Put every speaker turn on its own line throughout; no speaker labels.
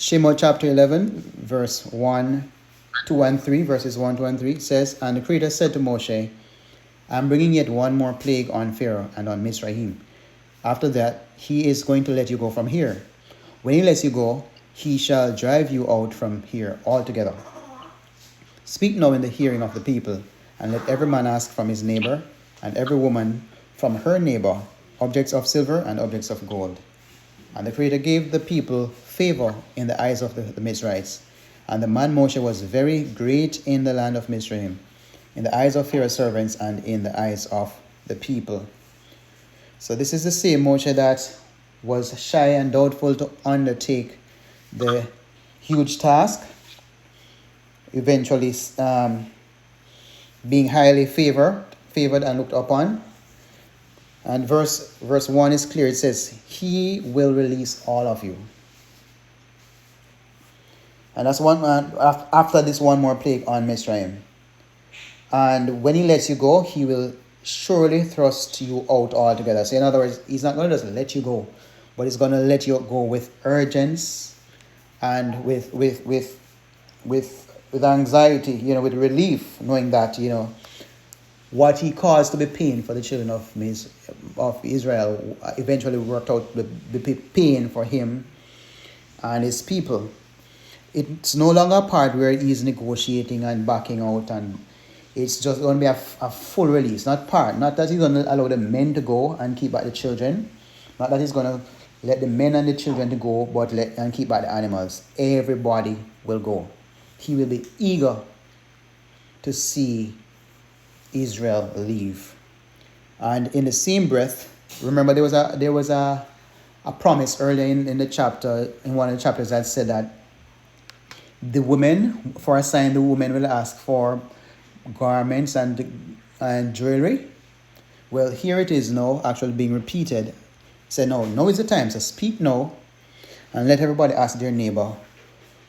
Shemot chapter 11, verse 1, 2 and 3, verses 1, 2 and 3 says, And the Creator said to Moshe, I'm bringing yet one more plague on Pharaoh and on Mitzrayim. After that, he is going to let you go from here. When he lets you go, he shall drive you out from here altogether. Speak now in the hearing of the people, and let every man ask from his neighbor, and every woman from her neighbor, objects of silver and objects of gold. And the Creator gave the people favor in the eyes of the Mitzrayites. And the man Moshe was very great in the land of Mitzrayim, in the eyes of Pharaoh's servants and in the eyes of the people. So this is the same Moshe that was shy and doubtful to undertake the huge task, eventually being highly favored and looked upon. And verse 1 is clear. It says, He will release all of you. And that's one man after this one more plague on Mitzrayim. And when he lets you go, he will surely thrust you out altogether. So in other words, he's not going to just let you go, but he's going to let you go with urgency and with anxiety, with relief, knowing that, what he caused to be pain for the children of Israel eventually worked out the pain for him and his people. It's no longer a part where he's negotiating and backing out, and it's just going to be a full release. Not that he's going to allow the men to go and keep back the children. Not that he's going to let the men and the children to go, but and keep back the animals. Everybody will go. He will be eager to see Israel leave. And in the same breath, remember there was a promise earlier in the chapter, in one of the chapters, that said that the women, for a sign, the women will ask for garments and jewelry. Well, here it is now actually being repeated. Say no, now is the time. So speak now and let everybody ask their neighbor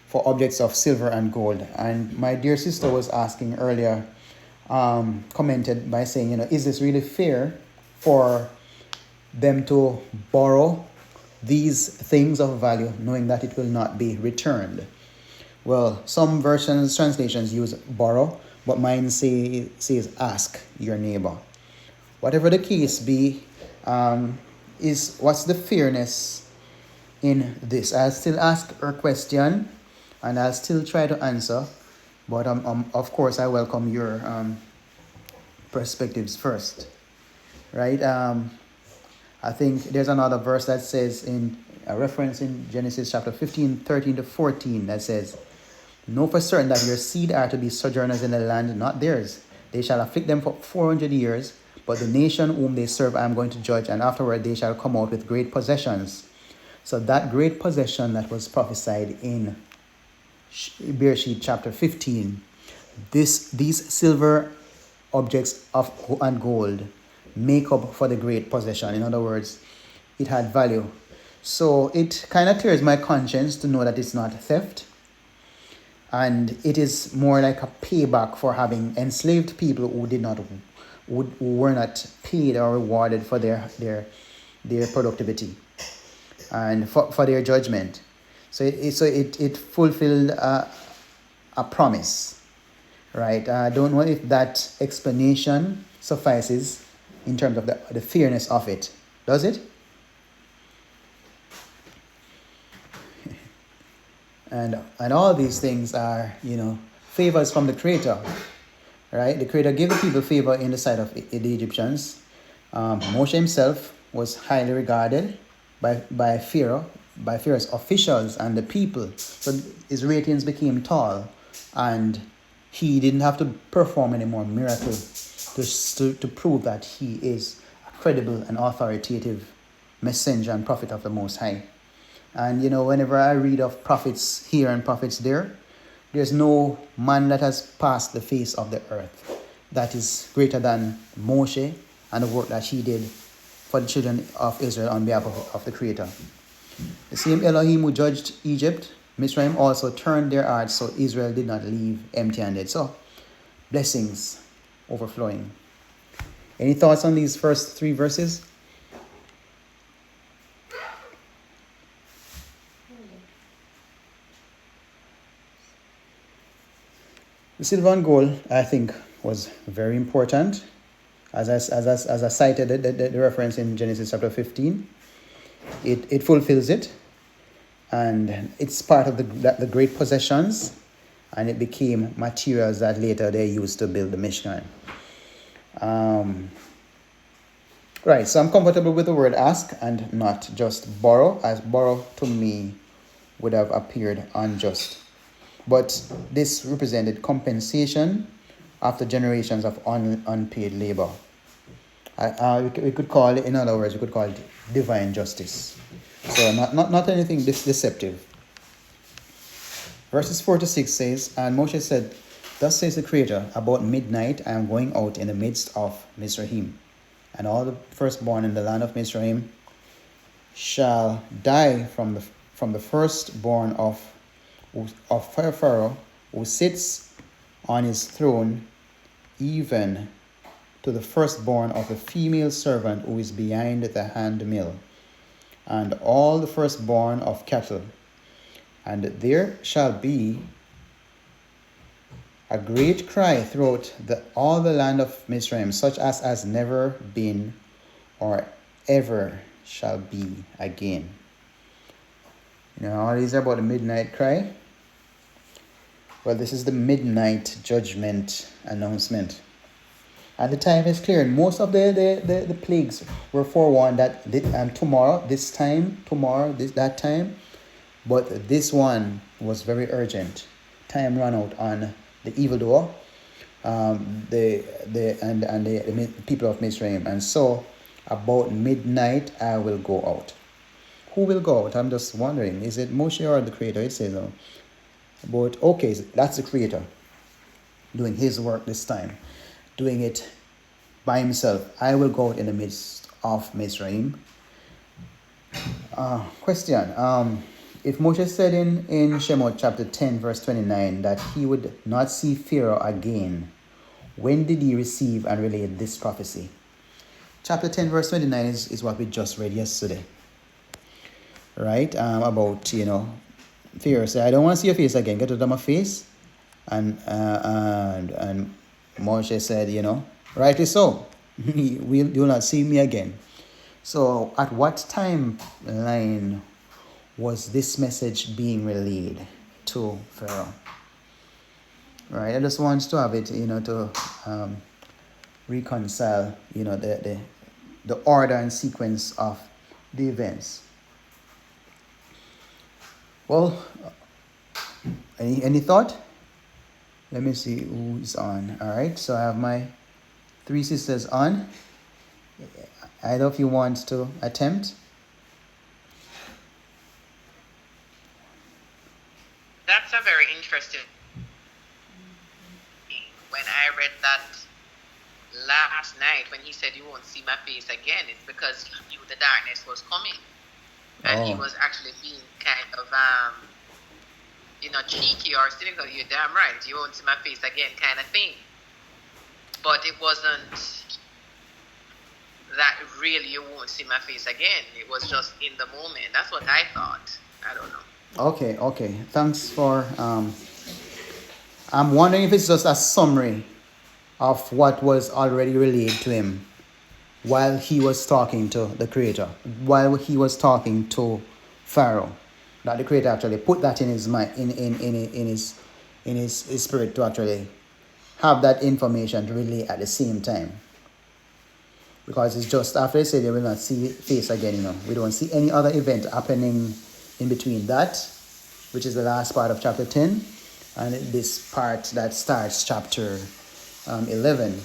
for objects of silver and gold. And my dear sister was asking earlier, commented by saying, is this really fair for them to borrow these things of value knowing that it will not be returned? Well, some translations use borrow, but mine says ask your neighbor. Whatever the case be, what's the fairness in this? I'll still ask her question and I'll still try to answer, but of course I welcome your perspectives first, right? I think there's another verse that says, in a reference in Genesis chapter 15, 13 to 14, that says, Know for certain that your seed are to be sojourners in the land, not theirs. They shall afflict them for 400 years, but the nation whom they serve I am going to judge, and afterward they shall come out with great possessions. So that great possession that was prophesied in Bereshit chapter 15, these silver objects and gold make up for the great possession. In other words, it had value. So it kind of clears my conscience to know that it's not theft. And it is more like a payback for having enslaved people who were not paid or rewarded for their productivity and for their judgment. So it fulfilled a promise, right? I don't know if that explanation suffices in terms of the fairness of it. Does it? And all these things are, favors from the Creator, right? The Creator gave the people favor in the sight of the Egyptians. Moshe himself was highly regarded by Pharaoh, by Pharaoh's officials and the people. So his ratings became tall, and he didn't have to perform any more miracles to prove that he is a credible and authoritative messenger and prophet of the Most High. And whenever I read of prophets here and prophets there, there's no man that has passed the face of the earth that is greater than Moshe and the work that he did for the children of Israel on behalf of the Creator. The same Elohim who judged Egypt, Mitzrayim, also turned their hearts so Israel did not leave empty-handed. So, blessings overflowing. Any thoughts on these first 3 verses? The silver and gold, I think, was very important. As I cited the reference in Genesis chapter 15, it fulfills it. And it's part of the great possessions. And it became materials that later they used to build the Mishkan. Right, so I'm comfortable with the word ask and not just borrow, as borrow to me would have appeared unjust. But this represented compensation after generations of unpaid labor. We could call it, in other words, we could call it divine justice. So not anything deceptive. Verses 4 to 6 says, and Moshe said, thus says the Creator, about midnight I am going out in the midst of Mitzrayim, and all the firstborn in the land of Mitzrayim shall die from the firstborn of Pharaoh, who sits on his throne, even to the firstborn of a female servant who is behind the handmill, and all the firstborn of cattle. And there shall be a great cry throughout all the land of Mitzrayim, such as has never been or ever shall be again. You know, all these are about the midnight cry. Well, this is the midnight judgment announcement. And the time is clear. And most of the plagues were forewarned that tomorrow, that time. But this one was very urgent. Time ran out on the evildoer, the people of Mitzrayim. And so, about midnight, I will go out. Who will go out? I'm just wondering. Is it Moshe or the Creator? It says no. But okay, that's the Creator doing his work this time, doing it by himself. I will go out in the midst of Mitzrayim. Question. If Moshe said in Shemot chapter 10 verse 29 that he would not see Pharaoh again, when did he receive and relay this prophecy? Chapter 10 verse 29 is what we just read yesterday. Right? About, Pharaoh said, I don't want to see your face again. Get out of my face. And Moshe said, rightly so. You will not see me again. So at what timeline was this message being relayed to Pharaoh? Right, I just want to have it, to reconcile, the order and sequence of the events. Well, any thought? Let me see who's on. All right, so I have my three sisters on. Either of you want to attempt?
That's a very interesting thing. When I read that last night, when he said you won't see my face again, it's because he knew the darkness was coming. And he was actually being kind of, cheeky or cynical. You're damn right, you won't see my face again kind of thing. But it wasn't that really you won't see my face again. It was just in the moment. That's what I thought. I don't know.
Okay. Thanks for... I'm wondering if it's just a summary of what was already relayed to him while he was talking to the Creator, while he was talking to Pharaoh, that the Creator actually put that in his mind, in his spirit to actually have that information to relay at the same time. Because it's just after they say they will not see face again, we don't see any other event happening in between that, which is the last part of chapter 10, and this part that starts chapter 11.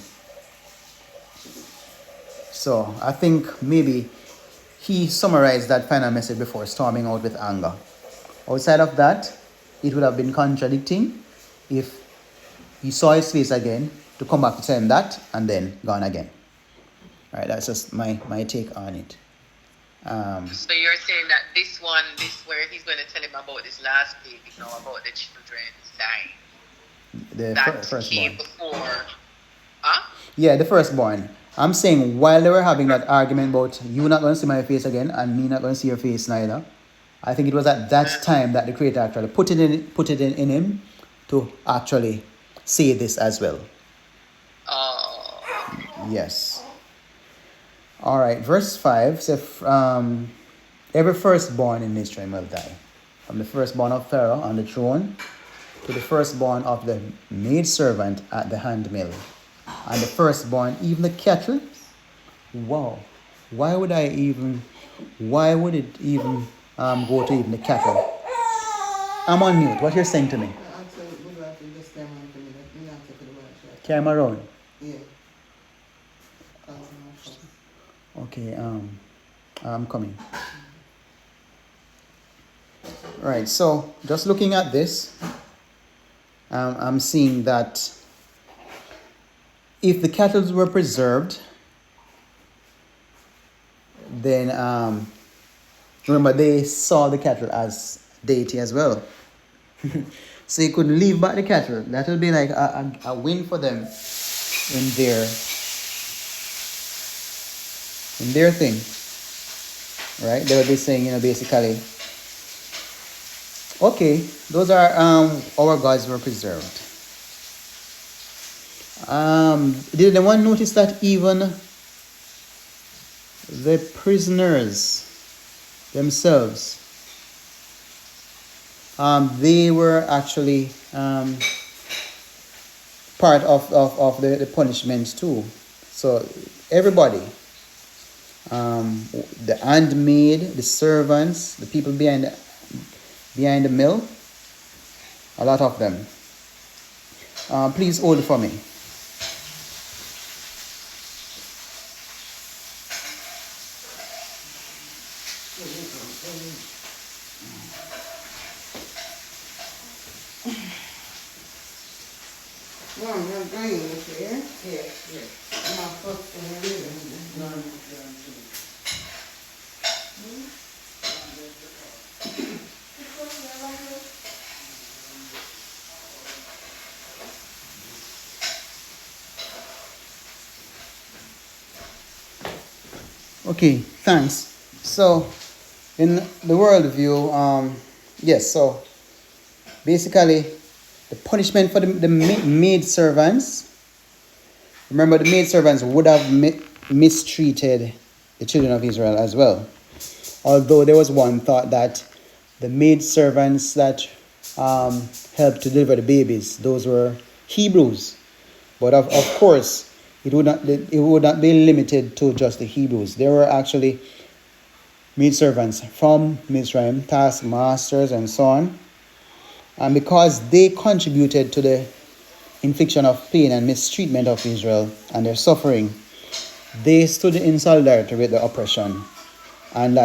So I think maybe he summarized that final message before storming out with anger. Outside of that, it would have been contradicting if he saw his face again to come back to tell him that and then gone again. All right, that's just my take on it.
So you're saying that this where he's going to tell him about this last week, about the children dying. That came before. Huh?
Yeah, the firstborn. I'm saying while they were having that argument about you not going to see my face again and me not going to see your face neither, I think it was at that time that the Creator actually put it in him to actually say this as well.
Oh.
Yes. All right. Verse 5 says, every firstborn in Mitzrayim will die, from the firstborn of Pharaoh on the throne to the firstborn of the maidservant at the handmill, and the firstborn, even the cattle. Wow. Why would it even go to even the cattle? I'm on mute. What you're saying to me? Carry him around.
Yeah.
Okay, I'm coming. Right, so just looking at this, I'm seeing that if the cattle were preserved, then remember they saw the cattle as deity as well. So you could leave back the cattle. That will be like a win for them in their thing. Right? They will be saying, basically, okay, those are our gods were preserved. Did anyone notice that even the prisoners themselves, they were actually part of the punishments too. So everybody, the handmaid, the servants, the people behind the mill, a lot of them. Please hold for me. Okay, thanks. So, in the worldview, yes, so basically, the punishment for the maid servants, remember the maid servants would have mistreated the children of Israel as well. Although there was one thought that the maid servants that helped to deliver the babies, those were Hebrews. But of course, it would not be limited to just the Hebrews. There were actually maidservants from Mitzrayim, taskmasters, and so on. And because they contributed to the infliction of pain and mistreatment of Israel and their suffering, they stood in solidarity with the oppression. And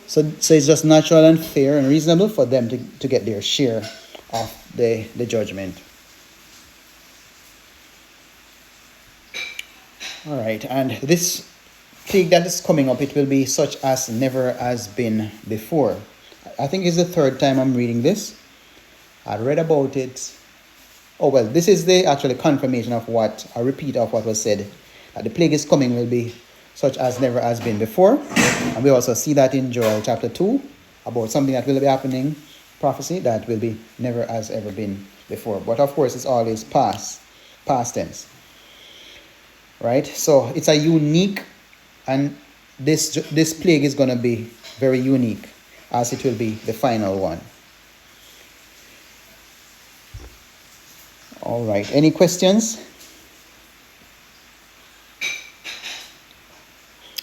so it's just natural and fair and reasonable for them to get their share of the judgment. All right, and this plague that is coming up, it will be such as never has been before. I think it's the third time I'm reading this. I read about it. Oh, well, this is the actual confirmation of a repeat of what was said. That the plague is coming will be such as never has been before. And we also see that in Joel chapter 2, about something that will be happening, prophecy that will be never has ever been before. But of course, it's always past tense. Right? So it's a unique, and this plague is going to be very unique, as it will be the final one. All right. Any questions?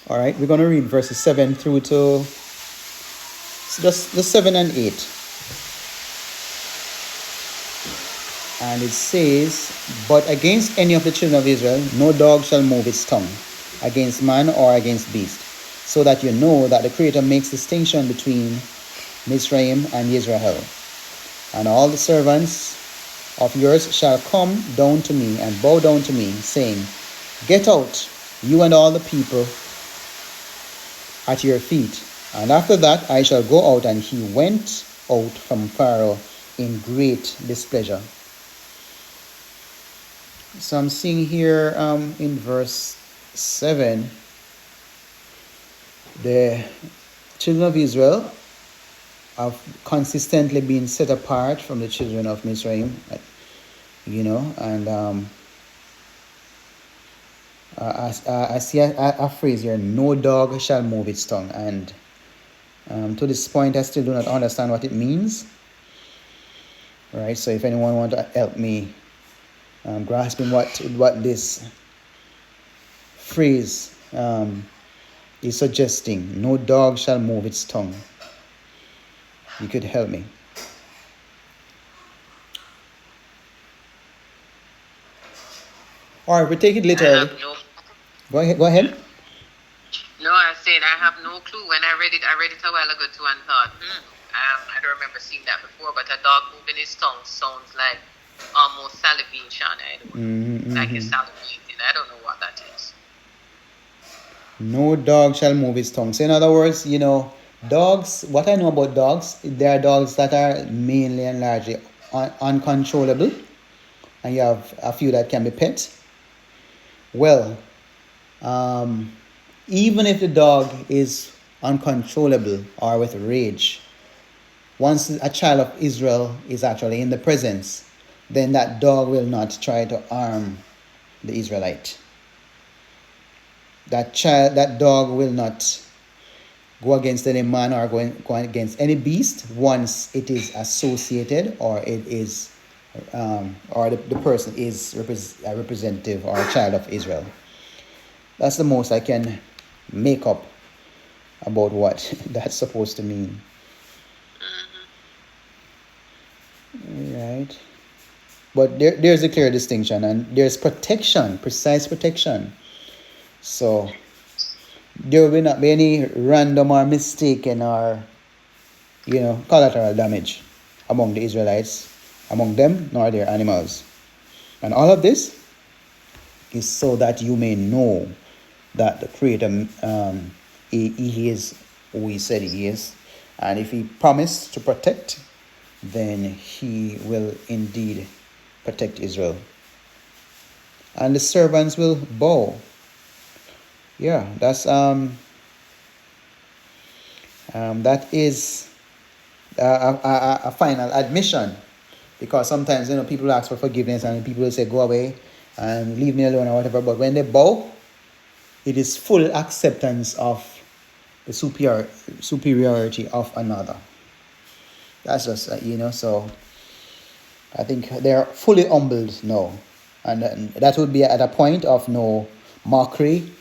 All right. We're going to read verses 7 through to just the 7 and 8. And it says, "But against any of the children of Israel, no dog shall move its tongue, against man or against beast, so that you know that the Creator makes distinction between Mitzrayim and Israel. And all the servants of yours shall come down to me and bow down to me, saying, Get out, you and all the people at your feet. And after that I shall go out. And he went out from Pharaoh in great displeasure." So I'm seeing here in verse 7, the children of Israel have consistently been set apart from the children of Mitzrayim. And I see a phrase here: "No dog shall move its tongue," and to this point, I still do not understand what it means. Right. So, if anyone want to help me grasping what this phrase is suggesting, "No dog shall move its tongue," you could help me. All right, we take it literally. Go ahead.
No, I said I have no clue. When I read it a while ago too and thought, I don't remember seeing that before, but a dog moving his tongue sounds like almost salivation. Like it's salivating. I don't know what that is.
No dog shall move his tongue. So in other words, dogs, what I know about dogs, there are dogs that are mainly and largely uncontrollable, and you have a few that can be pet. Well, even if the dog is uncontrollable or with rage, once a child of Israel is actually in the presence, then that dog will not try to harm the Israelite. That dog will not go against any man or go against any beast once it is associated or it is or the person is a representative or a child of Israel. That's the most I can make up about what that's supposed to mean. Right. But there's a clear distinction, and there's protection, precise protection. So there will not be any random or mistaken or collateral damage among the Israelites, among them nor their animals. And all of this is so that you may know that the Creator, he is who he said he is. And if he promised to protect, then he will indeed protect Israel. And the servants will bow. Yeah, that's that is a final admission, because sometimes people ask for forgiveness and people will say go away and leave me alone or whatever, but when they bow, it is full acceptance of the superiority of another. That's just so I think they're fully humbled now, and that would be at a point of no mockery,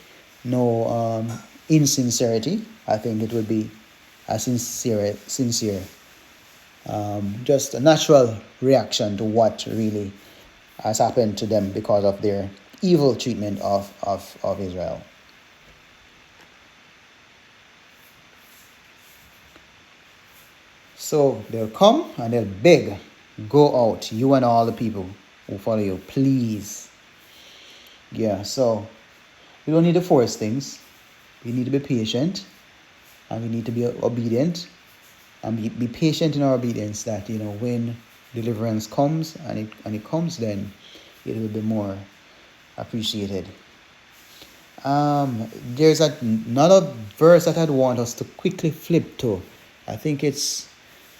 no insincerity. I think it would be a sincere just a natural reaction to what really has happened to them because of their evil treatment of Israel. So they'll come and they'll beg, go out, you and all the people who follow you, please. Yeah, so we don't need to force things. We need to be patient, and we need to be obedient, and be patient in our obedience, that when deliverance comes and it comes, then it will be more appreciated. There's another verse that I'd want us to quickly flip to. I think it's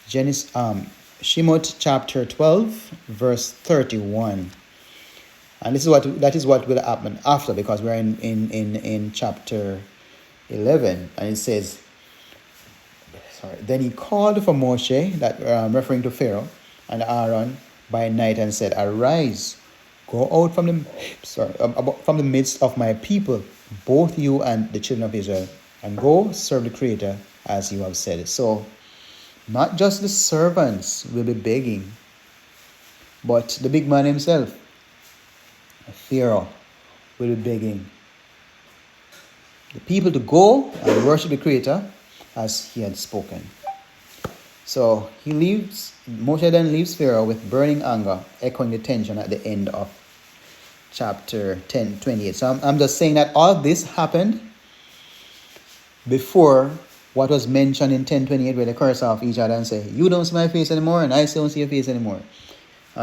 Shemot chapter 12 verse 31, and that is what will happen after, because we're in chapter 11, and it says, then he called for Moshe, that referring to Pharaoh, and Aharon by night, and said, arise, go out from the midst of my people, both you and the children of Israel, and go serve the Creator as you have said. So not just the servants will be begging, but the big man himself, Pharaoh, will be begging the people to go and worship the Creator as he had spoken. So Moshe then leaves Pharaoh with burning anger, echoing the tension at the end of chapter 10:28. So I'm just saying that all this happened before what was mentioned in 10:28, where they curse off each other and say, you don't see my face anymore, and I still don't see your face anymore.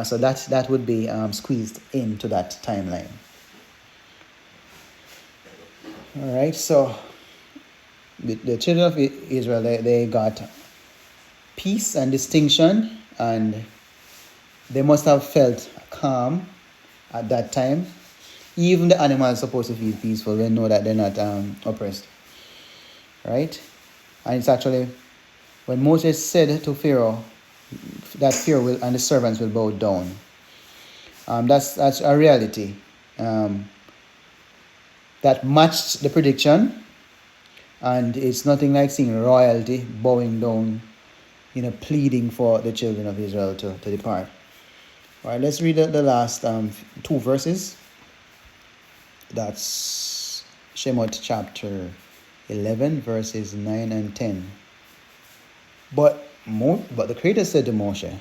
So that would be squeezed into that timeline. All right, so the children of Israel, they got peace and distinction, and they must have felt calm at that time. Even the animals are supposed to feel peaceful. They know that they're not oppressed. Right? And it's actually when Moses said to Pharaoh that Pharaoh will, and the servants will bow down. That's a reality. That matched the prediction, and it's nothing like seeing royalty bowing down, pleading for the children of Israel to depart. All right, let's read the last two verses. That's Shemot chapter 11, verses 9 and 10. But the Creator said to Moshe,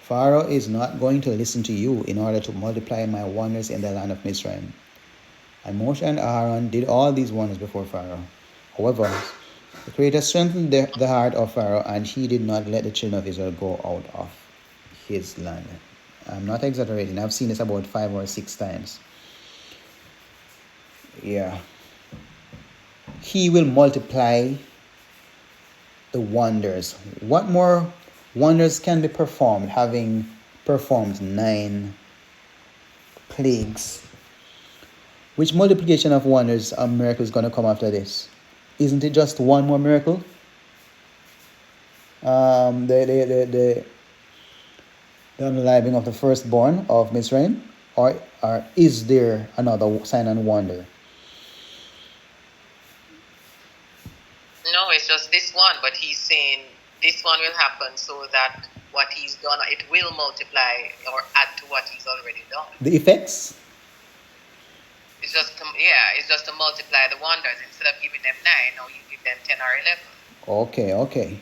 Pharaoh is not going to listen to you in order to multiply my wonders in the land of Mitzrayim. And Moshe and Aharon did all these wonders before Pharaoh. However, the Creator strengthened the heart of Pharaoh, and he did not let the children of Israel go out of his land. I'm not exaggerating. I've seen this about 5 or 6 times. Yeah. He will multiply the wonders. What more wonders can be performed, having performed 9 plagues? Which multiplication of wonders and miracles is going to come after this? Isn't it just one more miracle? The unaliving of the firstborn of Mitzrayim? Or is there another sign and wonder?
No, it's just this one, but he's saying this one will happen so that what he's done, it will multiply or add to what he's already done.
The effects?
It's just to multiply the wonders. Instead of giving them 9, now you give them 10 or 11.
Okay.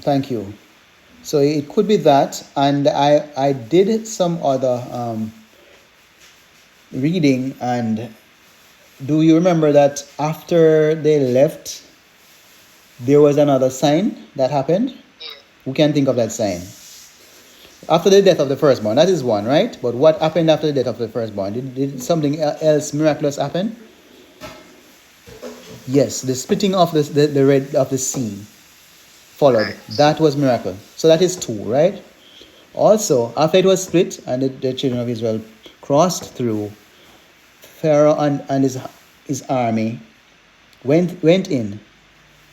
Thank you. So it could be that, and I did some other reading, and do you remember that after they left, there was another sign that happened? Who can think of that sign? After the death of the firstborn, that is one, right? But what happened after the death of the firstborn? Did something else miraculous happen? Yes, the splitting of the red of the sea followed. Right. That was miracle. So that is 2, right? Also, after it was split and the children of Israel crossed through, Pharaoh and his army went in,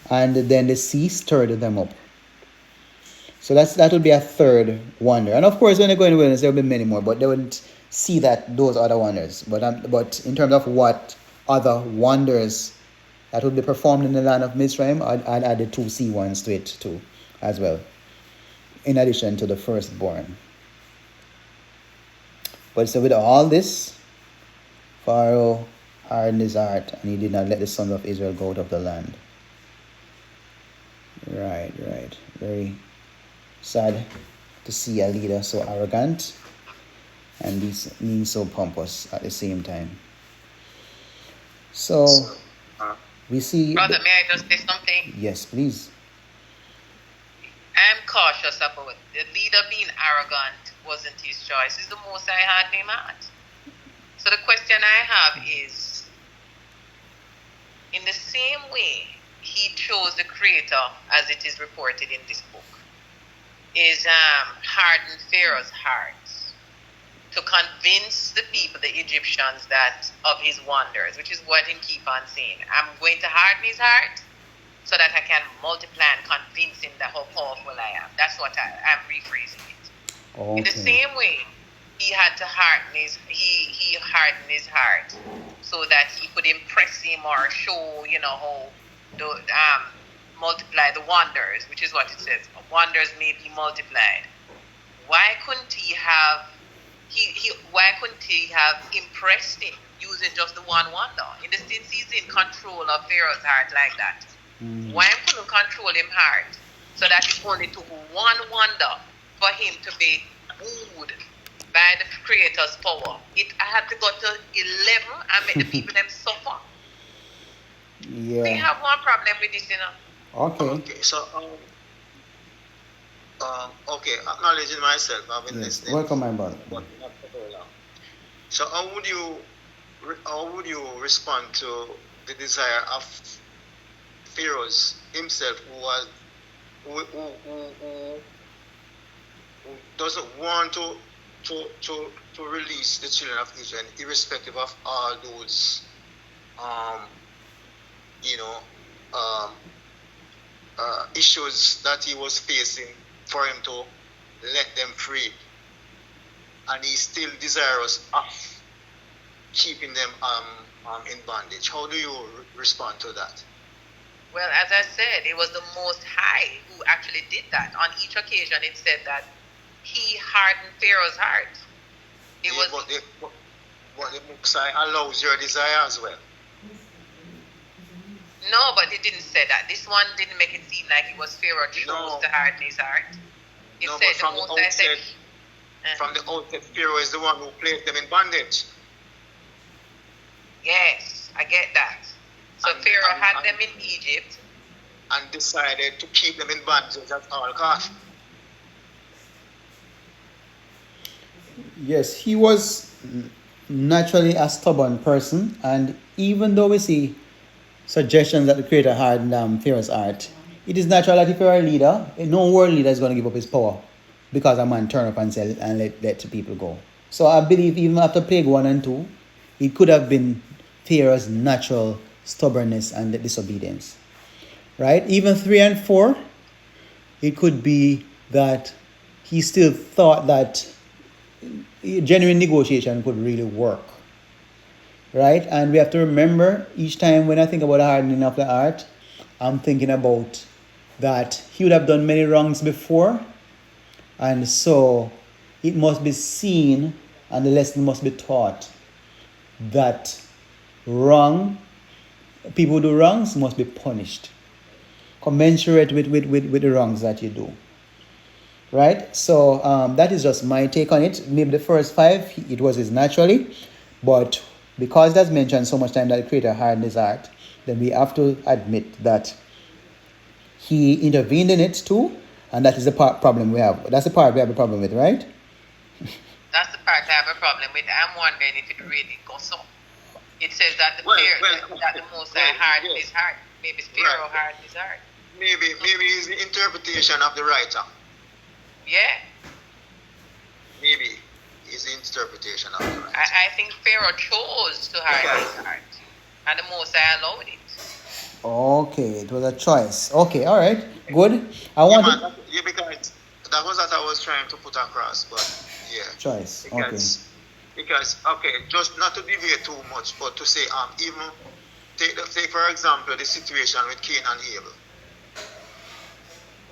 and then the sea stirred them up. So that would be a 3rd wonder. And of course, when they go in the wilderness, there will be many more, but they wouldn't see those other wonders. But in terms of what other wonders that would be performed in the land of Mitzrayim, I'd add the 2 sea ones to it too, as well, in addition to the firstborn. But so with all this, Pharaoh hardened his heart, and he did not let the sons of Israel go out of the land. Right. Very sad to see a leader so arrogant and being so pompous at the same time. So we see.
Brother, may I just say something?
Yes, please.
I'm cautious about the leader being arrogant wasn't his choice. It's the Most High had him at. So the question I have is, in the same way he chose the Creator, as it is reported in this book, is hardened Pharaoh's heart to convince the people, the Egyptians, that of his wonders, which is what he keep on saying. I'm going to harden his heart so that I can multiply and convince him that how powerful I am. That's what I'm rephrasing it. Okay. In the same way, he had to harden he hardened his heart so that he could impress him or show, how the multiply the wonders, which is what it says. Wonders may be multiplied. Why couldn't he have impressed him using just the one wonder? In the sense he's in control of Pharaoh's heart like that. Why couldn't control him heart so that it only took one wonder for him to be wooed by the Creator's power? I had to go to 11 and make the people them suffer.
Yeah.
We have one problem with this,
Okay, so acknowledging myself, I've been listening.
Welcome, my brother.
So how would you respond to the desire of Pharaoh himself, who doesn't want to release the children of Israel, irrespective of all those, you know, issues that he was facing, for him to let them free. And he's still desirous of keeping them in bondage. How do you respond to that?
Well, as I said, it was the Most High who actually did that. On each occasion, it said that he hardened Pharaoh's heart.
But the Most High allows your desire as well.
No, but it didn't say that. This one didn't make it seem like it was Pharaoh chose to harden his heart. It said
from the outset, from the outset, Pharaoh is the one who placed them in bondage.
Yes, I get that. So Pharaoh had them in Egypt
and decided to keep them in bondage at all costs.
Yes, he was naturally a stubborn person, and even though we see suggestions that the Creator hardened Pharaoh's heart, it is natural that if you're a leader, no world leader is going to give up his power because a man turn up and say and let the people go. So I believe even after plague 1 and 2, it could have been Pharaoh's natural stubbornness and disobedience. Right? Even 3 and 4, it could be that he still thought that genuine negotiation could really work. Right? And we have to remember, each time when I think about the hardening of the heart, I'm thinking about that he would have done many wrongs before, and so it must be seen and the lesson must be taught that people who do wrongs must be punished, commensurate with the wrongs that you do. Right? So that is just my take on it. Maybe the first 5, it was his naturally, but because that's mentioned so much time that the Creator hardened his heart, then we have to admit that he intervened in it too, and that is the problem we have. That's the part we have a problem with, right?
That's the part I have a problem with. I'm wondering if it really goes on. It says that the Most High hardened his heart. Maybe Pharaoh hardened his heart.
Maybe it's the interpretation of the writer.
Yeah.
Maybe it's the interpretation of the writer.
I think Pharaoh chose to harden his heart, and the Most High allowed it.
Okay, it was a choice. Okay, all right, good.
Because that was what I was trying to put across, but yeah.
Choice.
Because just not to deviate too much, but to say even take for example the situation with Cain and Abel.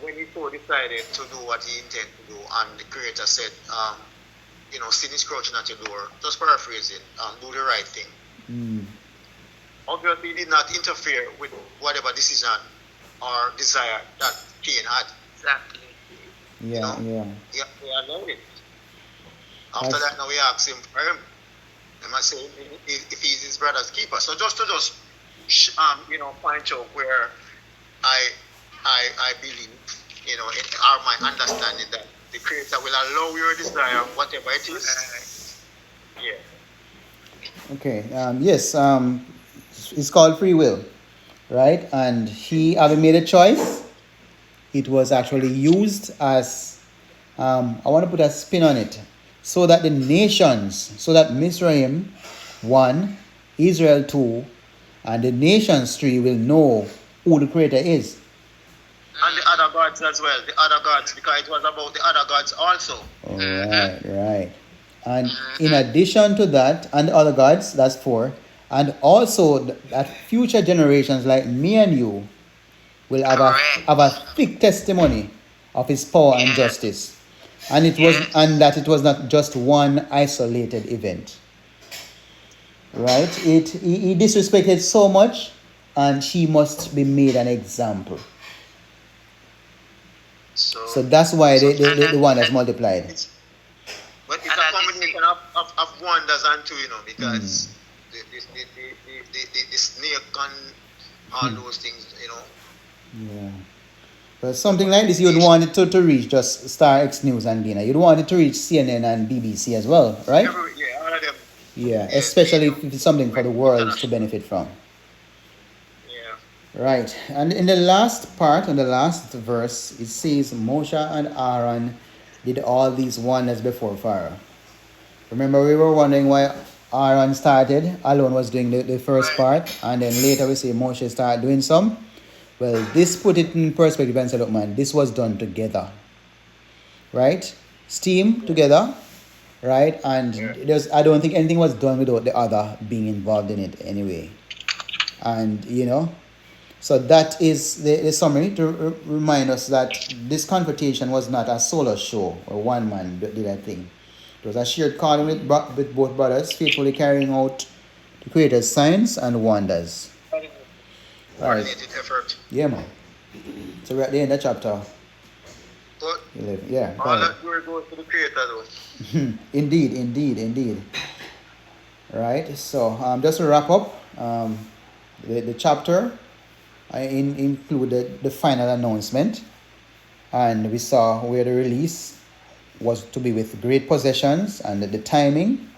When he so decided to do what he intended to do, and the Creator said, sin is crouching at your door. Just paraphrasing, do the right thing. Obviously, he did not interfere with whatever decision or desire that Cain had.
Exactly.
Yeah.
He allowed it. After that, now we ask him for him. They must say if he's his brother's keeper. So just to point out where I believe, in my understanding that the Creator will allow your desire, whatever it is. Yeah.
Okay. Yes. It's called free will, right? And he, having made a choice, it was actually used as, I want to put a spin on it, so that the nations, so that Mitzrayim 1, Israel 2, and the nations 3 will know who the Creator is.
And the other gods as well, because it was about the other gods also.
Right. And in addition to that, and the other gods, that's 4, and also that future generations like me and you will have a thick testimony of his power and justice. And it was not just one isolated event. Right? He disrespected so much, and she must be made an example. So that's why the one has multiplied.
But it's a combination of wonders and two, because the snake and all those things,
Yeah. But something like this, you'd want it to reach just Star X News and Dina. You'd want it to reach CNN and BBC as well, right?
All of them.
Yeah, especially if it's something for the world to benefit from.
Yeah.
Right. And in the last part, in the last verse, it says Moshe and Aharon did all these wonders before Pharaoh. Remember, we were wondering why Aaron started, Alone was doing the first part, and then later we see Moshe start doing some. Well, this put it in perspective and said, look, man, this was done together. Right? Steam together. Right? And I don't think anything was done without the other being involved in it anyway. And, so that is the summary to remind us that this confrontation was not a solo show or one man did that thing. It was a shared calling with both brothers, faithfully carrying out the Creator's signs and wonders.
Coordinated effort.
Yeah, man. So we're at the end of chapter
But
11. Yeah.
all that glory goes to the Creator, though.
Indeed. Right. So just to wrap up, the chapter included the final announcement, and we saw where the release was to be with great possessions, and the timing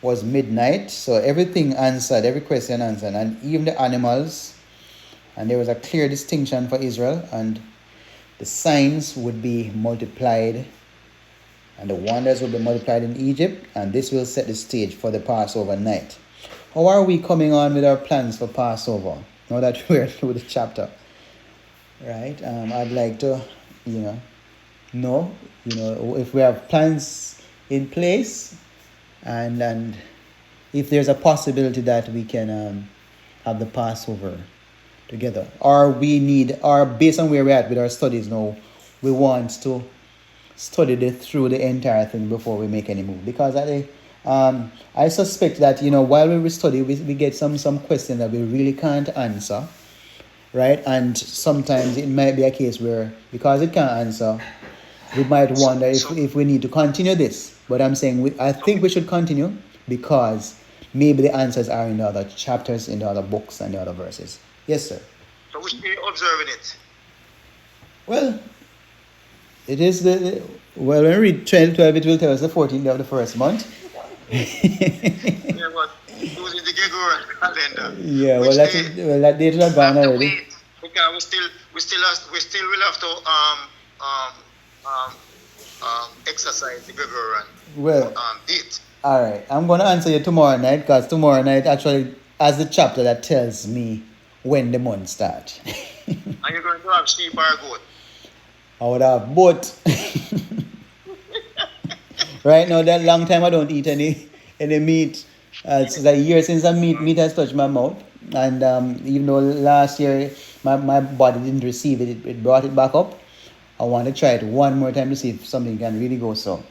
was midnight. So everything answered, every question answered, and even the animals. And there was a clear distinction for Israel, and the signs would be multiplied, and the wonders would be multiplied in Egypt, and this will set the stage for the Passover night. How are we coming on with our plans for Passover now that we're through the chapter? Right? I'd like to, know, if we have plans in place, and if there's a possibility that we can have the Passover together, or based on where we're at with our studies now, we want to study through the entire thing before we make any move, because I suspect that while we study, we get some questions that we really can't answer, right? And sometimes it might be a case where, because it can't answer, we might wonder if we need to continue this. But I'm saying I think we should continue, because maybe the answers are in the other chapters, in the other books, and the other verses. Yes, sir.
So we should be observing it.
Well, it is when we read 12, it will tell us the 14th of the first month.
Yeah, but using the Gregorian calendar.
Yeah, that date is gone already.
Because we still will have to exercise the Gregorian date.
All right, I'm going to answer you tomorrow night, because tomorrow night actually has the chapter that tells me when the month starts.
And you're going to have sheep or goat?
I would have both. Right now, that long time I don't eat any meat. It's a year since meat has touched my mouth. And even though last year my body didn't receive it, it brought it back up. I want to try it one more time to see if something can really go so.